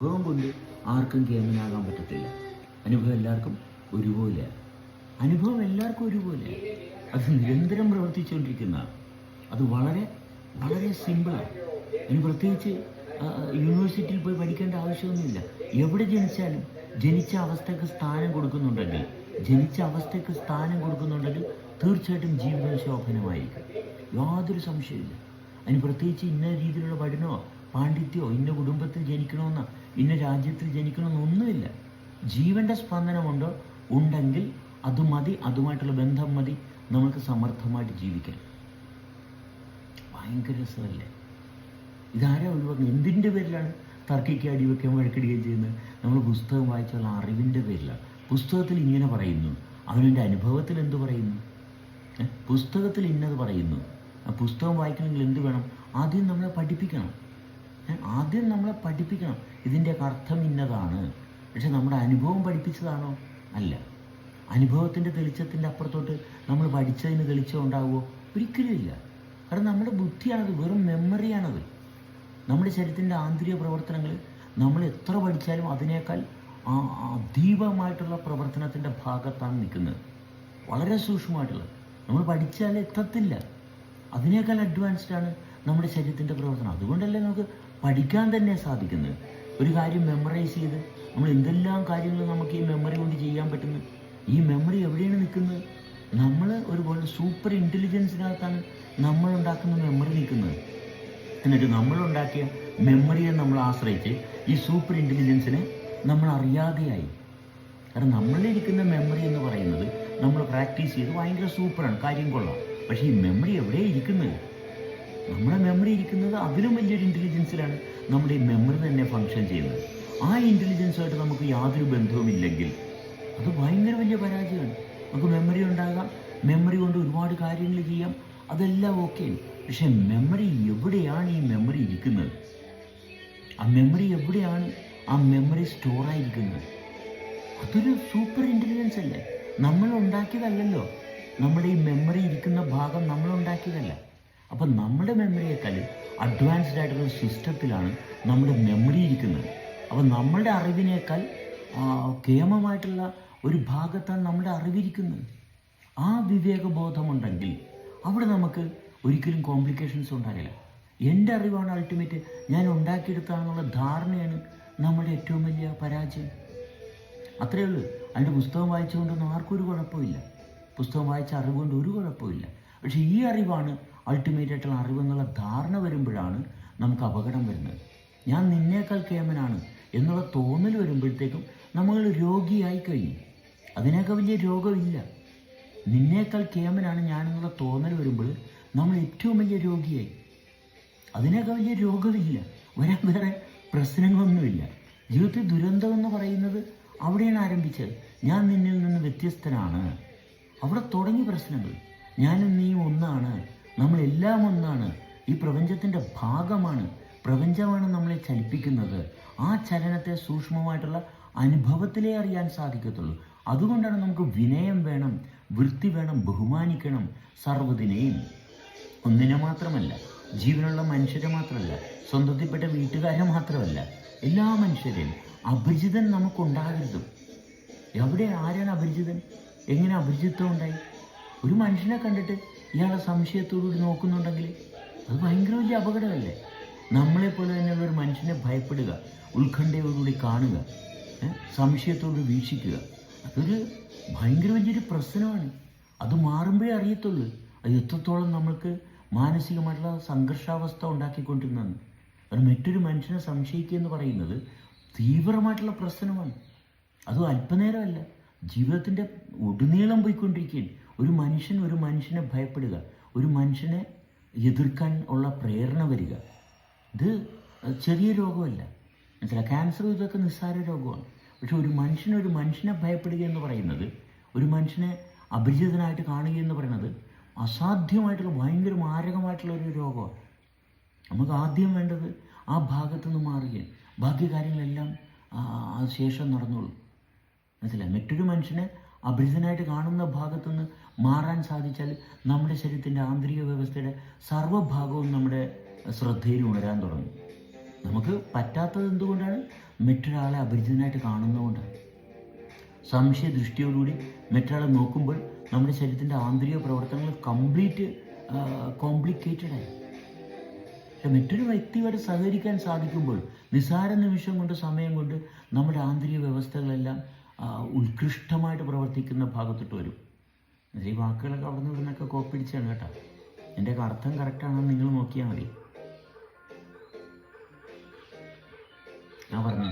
അനുഭവം കൊണ്ട് ആർക്കും കേമനാകാൻ പറ്റത്തില്ല. അനുഭവം എല്ലാവർക്കും ഒരുപോലെയാണ്. അനുഭവം എല്ലാവർക്കും ഒരുപോലെയാണ്. അത് നിരന്തരം പ്രവർത്തിച്ചുകൊണ്ടിരിക്കുന്നതാണ്. അത് വളരെ വളരെ സിമ്പിളാണ്. അതിന് പ്രത്യേകിച്ച് യൂണിവേഴ്സിറ്റിയിൽ പോയി പഠിക്കേണ്ട ആവശ്യമൊന്നുമില്ല. എവിടെ ജനിച്ചാലും ജനിച്ച അവസ്ഥയ്ക്ക് സ്ഥാനം കൊടുക്കുന്നുണ്ടെങ്കിൽ തീർച്ചയായിട്ടും ജീവിതം ശോഭനമായിരിക്കും. യാതൊരു സംശയമില്ല. അതിന് പ്രത്യേകിച്ച് ഇന്ന രീതിയിലുള്ള പഠനമോ പാണ്ഡിത്യമോ ഇന്ന കുടുംബത്തിൽ ജനിക്കണമെന്നോ ഇന്ന രാജ്യത്തിൽ ജനിക്കണമെന്നൊന്നുമില്ല. ജീവൻ്റെ സ്പന്ദനമുണ്ടോ ഉണ്ടെങ്കിൽ അത് മതി. അതുമായിട്ടുള്ള ബന്ധം മതി നമുക്ക് സമർത്ഥമായിട്ട് ജീവിക്കാൻ. ഭയങ്കര രസമല്ലേ? ഇതാരാ ഒഴിവാക്കുന്നത്? എന്തിൻ്റെ പേരിലാണ് തർക്കിക്കുക, അടിവെക്കുകയും വഴക്കിടുകയും ചെയ്യുന്നത്? നമ്മൾ പുസ്തകം വായിച്ചുള്ള അറിവിൻ്റെ പേരിലാണ്. പുസ്തകത്തിൽ ഇങ്ങനെ പറയുന്നു, അവൻ്റെ അനുഭവത്തിൽ എന്ത് പറയുന്നു? പുസ്തകത്തിൽ ഇന്നത് പറയുന്നു. ആ പുസ്തകം വായിക്കണമെങ്കിൽ എന്ത് വേണം? ആദ്യം നമ്മളെ പഠിപ്പിക്കണം. ഇതിൻ്റെയൊക്കെ അർത്ഥം ഇന്നതാണ്. പക്ഷെ നമ്മുടെ അനുഭവം പഠിപ്പിച്ചതാണോ? അല്ല. അനുഭവത്തിൻ്റെ തെളിച്ചത്തിൻ്റെ അപ്പുറത്തോട്ട് നമ്മൾ പഠിച്ചതിന് തെളിച്ചം ഉണ്ടാവുമോ? ഒരിക്കലും ഇല്ല. കാരണം നമ്മുടെ ബുദ്ധിയാണത്, വെറും മെമ്മറിയാണത്. നമ്മുടെ ശരീരത്തിൻ്റെ ആന്തരിക പ്രവർത്തനങ്ങൾ നമ്മൾ എത്ര പഠിച്ചാലും അതിനേക്കാൾ അതീവമായിട്ടുള്ള പ്രവർത്തനത്തിൻ്റെ ഭാഗത്താണ് നിൽക്കുന്നത്. വളരെ സൂക്ഷ്മമായിട്ടുള്ളത്. നമ്മൾ പഠിച്ചാൽ എത്തത്തില്ല. അതിനേക്കാൾ അഡ്വാൻസ്ഡാണ് നമ്മുടെ ശരീരത്തിൻ്റെ പ്രവർത്തനം. അതുകൊണ്ടല്ലേ നമുക്ക് പഠിക്കാൻ തന്നെ സാധിക്കുന്നത്. ഒരു കാര്യം മെമ്മറൈസ് ചെയ്ത് നമ്മൾ എന്തെല്ലാം കാര്യങ്ങൾ നമുക്ക് ഈ മെമ്മറി കൊണ്ട് ചെയ്യാൻ പറ്റുന്നു. ഈ മെമ്മറി എവിടെയാണ് നിൽക്കുന്നത്? നമ്മൾ ഒരുപോലെ സൂപ്പർ ഇൻ്റലിജൻസിനകത്താണ് നമ്മളുണ്ടാക്കുന്ന മെമ്മറി നിൽക്കുന്നത്. എന്നിട്ട് നമ്മളുണ്ടാക്കിയ മെമ്മറിയെ നമ്മൾ ആശ്രയിച്ച് ഈ സൂപ്പർ ഇൻ്റലിജൻസിനെ നമ്മൾ അറിയാതെയായി. കാരണം നമ്മളിരിക്കുന്ന മെമ്മറി എന്ന് പറയുന്നത് നമ്മൾ പ്രാക്ടീസ് ചെയ്ത് ഭയങ്കര സൂപ്പറാണ്, കാര്യം കൊള്ളാം. പക്ഷേ ഈ മെമ്മറി എവിടെയാണ് ഇരിക്കുന്നത്? നമ്മുടെ മെമ്മറി ഇരിക്കുന്നത് അതിലും വലിയൊരു ഇൻ്റലിജൻസിലാണ് നമ്മുടെ ഈ മെമ്മറി തന്നെ ഫങ്ഷൻ ചെയ്യുന്നത്. ആ ഇൻ്റലിജൻസുമായിട്ട് നമുക്ക് യാതൊരു ബന്ധവുമില്ലെങ്കിൽ അത് ഭയങ്കര വലിയ പരാജയമാണ്. നമുക്ക് മെമ്മറി ഉണ്ടാകാം, മെമ്മറി കൊണ്ട് ഒരുപാട് കാര്യങ്ങൾ ചെയ്യാം, അതെല്ലാം ഓക്കെ. പക്ഷെ മെമ്മറി എവിടെയാണ് ഈ മെമ്മറി ഇരിക്കുന്നത്? ആ മെമ്മറി എവിടെയാണ് ആ മെമ്മറി സ്റ്റോറായിരിക്കുന്നത്? അതൊരു സൂപ്പർ ഇൻ്റലിജൻസ് അല്ലേ? നമ്മൾ ഉണ്ടാക്കിയതല്ലല്ലോ. നമ്മുടെ ഈ മെമ്മറി ഇരിക്കുന്ന ഭാഗം നമ്മൾ ഉണ്ടാക്കിയതല്ല. അപ്പം നമ്മുടെ മെമ്മറിയേക്കാൾ അഡ്വാൻസ്ഡ് ആയിട്ടുള്ള സിസ്റ്റത്തിലാണ് നമ്മുടെ മെമ്മറി ഇരിക്കുന്നത്. അപ്പം നമ്മളുടെ അറിവിനേക്കാൾ കേമമായിട്ടുള്ള ഒരു ഭാഗത്താണ് നമ്മുടെ അറിവിരിക്കുന്നത്. ആ വിവേകബോധമുണ്ടെങ്കിൽ അവിടെ നമുക്ക് ഒരിക്കലും കോംപ്ലിക്കേഷൻസ് ഉണ്ടാകില്ല. എൻ്റെ അറിവാണ് അൾട്ടിമേറ്റ്, ഞാൻ ഉണ്ടാക്കിയെടുത്താണെന്നുള്ള ധാരണയാണ് നമ്മുടെ ഏറ്റവും വലിയ പരാജയം. അത്രയേ ഉള്ളൂ. അതിൻ്റെ പുസ്തകം വായിച്ചുകൊണ്ടൊന്നും ആർക്കും ഒരു കുഴപ്പമില്ല. പുസ്തകം വായിച്ച അറിവുകൊണ്ട് ഒരു കുഴപ്പമില്ല. പക്ഷേ ഈ അറിവാണ് അൾട്ടിമേറ്റ് ആയിട്ടുള്ള അറിവെന്നുള്ള ധാരണ വരുമ്പോഴാണ് നമുക്ക് അപകടം വരുന്നത്. ഞാൻ നിന്നേക്കാൾ കേമനാണ് എന്നുള്ള തോന്നൽ വരുമ്പോഴത്തേക്കും നമ്മൾ രോഗിയായി കഴിഞ്ഞു. അതിനേക്കാൾ വലിയ രോഗമില്ല. നിന്നേക്കാൾ കേമനാണ് ഞാനെന്നുള്ള തോന്നൽ വരുമ്പോൾ നമ്മൾ ഏറ്റവും വലിയ രോഗിയായി. അതിനേക്കാൾ വലിയ രോഗമില്ല. വേറെ പ്രശ്നങ്ങളൊന്നുമില്ല. ജീവിതത്തിൽ ദുരന്തം എന്ന് പറയുന്നത് അവിടെയാണ് ആരംഭിച്ചത്. ഞാൻ നിന്നിൽ നിന്ന് വ്യത്യസ്തനാണ്. അവിടെ തുടങ്ങി പ്രശ്നങ്ങൾ. ഞാനും നീയും ഒന്നാണ്, നമ്മളെല്ലാം ഒന്നാണ്, ഈ പ്രപഞ്ചത്തിൻ്റെ ഭാഗമാണ്, പ്രപഞ്ചമാണ് നമ്മളെ ചലിപ്പിക്കുന്നത്. ആ ചലനത്തെ സൂക്ഷ്മമായിട്ടുള്ള അനുഭവത്തിലേ അറിയാൻ സാധിക്കത്തുള്ളൂ. അതുകൊണ്ടാണ് നമുക്ക് വിനയം വേണം, വൃത്തി വേണം, ബഹുമാനിക്കണം സർവ്വതിനെയും. ഒന്നിനെ മാത്രമല്ല, ജീവനുള്ള മനുഷ്യരെ മാത്രമല്ല, സ്വന്തത്തിൽപ്പെട്ട വീട്ടുകാരെ മാത്രമല്ല, എല്ലാ മനുഷ്യരെയും. അപരിചിതൻ നമുക്കുണ്ടാകരുത്. ആരാണ് അപരിചിതൻ? എങ്ങനെ അപരിചിത്വം ഉണ്ടായി? ഒരു മനുഷ്യനെ കണ്ടിട്ട് ഇയാളെ സംശയത്തോടുകൂടി നോക്കുന്നുണ്ടെങ്കിൽ അത് ഭയങ്കര വലിയ അപകടമല്ലേ? നമ്മളെപ്പോലെ തന്നെയുള്ള ഒരു മനുഷ്യനെ ഭയപ്പെടുക, ഉത്കണ്ഠയോടുകൂടി കാണുക, സംശയത്തോട് വീക്ഷിക്കുക, അതൊരു ഭയങ്കര വലിയൊരു പ്രശ്നമാണ്. അത് മാറുമ്പോഴേ അറിയത്തുള്ളൂ അത് എത്രത്തോളം നമ്മൾക്ക് മാനസികമായിട്ടുള്ള സംഘർഷാവസ്ഥ ഉണ്ടാക്കിക്കൊണ്ടിരുന്നതെന്ന്. അത് മറ്റൊരു മനുഷ്യനെ സംശയിക്കുക എന്ന് പറയുന്നത് തീവ്രമായിട്ടുള്ള പ്രശ്നമാണ്. അതും അല്പനേരമല്ല, ജീവിതത്തിൻ്റെ ഒടുനീളം പോയിക്കൊണ്ടിരിക്കുകയാണ്. ഒരു മനുഷ്യനെ ഭയപ്പെടുക, ഒരു മനുഷ്യനെ എതിർക്കാൻ ഉള്ള പ്രേരണ വരിക, ഇത് ചെറിയ രോഗമല്ല. മനസ്സിലായി? ക്യാൻസർ ഇതൊക്കെ നിസ്സാര രോഗമാണ്. പക്ഷെ ഒരു മനുഷ്യനെ ഭയപ്പെടുക എന്ന് പറയുന്നത്, ഒരു മനുഷ്യനെ അപരിചിതനായിട്ട് കാണുക എന്ന് പറയുന്നത് അസാധ്യമായിട്ടുള്ള ഭയങ്കര മാരകമായിട്ടുള്ള ഒരു രോഗമാണ്. നമുക്ക് ആദ്യം വേണ്ടത് ആ ഭാഗത്തുനിന്ന് മാറുകയാണ്. ബാക്കി കാര്യങ്ങളെല്ലാം ശേഷം നടന്നോളൂ. മനസ്സിലായി? മറ്റൊരു മനുഷ്യനെ അപരിചിതനായിട്ട് കാണുന്ന ഭാഗത്തുനിന്ന് മാറാൻ സാധിച്ചാൽ നമ്മുടെ ശരീരത്തിൻ്റെ ആന്തരിക വ്യവസ്ഥയുടെ സർവ്വഭാഗവും നമ്മുടെ ശ്രദ്ധയിൽ ഉണരാൻ തുടങ്ങും. നമുക്ക് പറ്റാത്തത് എന്തുകൊണ്ടാണ്? മറ്റൊരാളെ അപരിചിതനായിട്ട് കാണുന്നതുകൊണ്ടാണ്. സംശയ ദൃഷ്ടിയോടുകൂടി മറ്റൊരാളെ നോക്കുമ്പോൾ നമ്മുടെ ശരീരത്തിൻ്റെ ആന്തരിക പ്രവർത്തനങ്ങൾ കംപ്ലീറ്റ് കോംപ്ലിക്കേറ്റഡായി. പക്ഷെ മറ്റൊരു വ്യക്തിയുമായിട്ട് സഹകരിക്കാൻ സാധിക്കുമ്പോൾ നിസ്സാര നിമിഷം കൊണ്ട്, സമയം കൊണ്ട് നമ്മുടെ ആന്തരിക വ്യവസ്ഥകളെല്ലാം ഉത്കൃഷ്ടമായിട്ട് പ്രവർത്തിക്കുന്ന ഭാഗത്തോട്ട് വരും. ഈ വാക്കുകളൊക്കെ അവിടെ നിന്ന് ഇവിടുന്നൊക്കെ കോപ്പി അടിച്ചാണ് കേട്ടോ. എൻ്റെയൊക്കെ അർത്ഥം കറക്റ്റാണെന്ന് നിങ്ങൾ നോക്കിയാൽ മതി. ഞാൻ പറഞ്ഞു.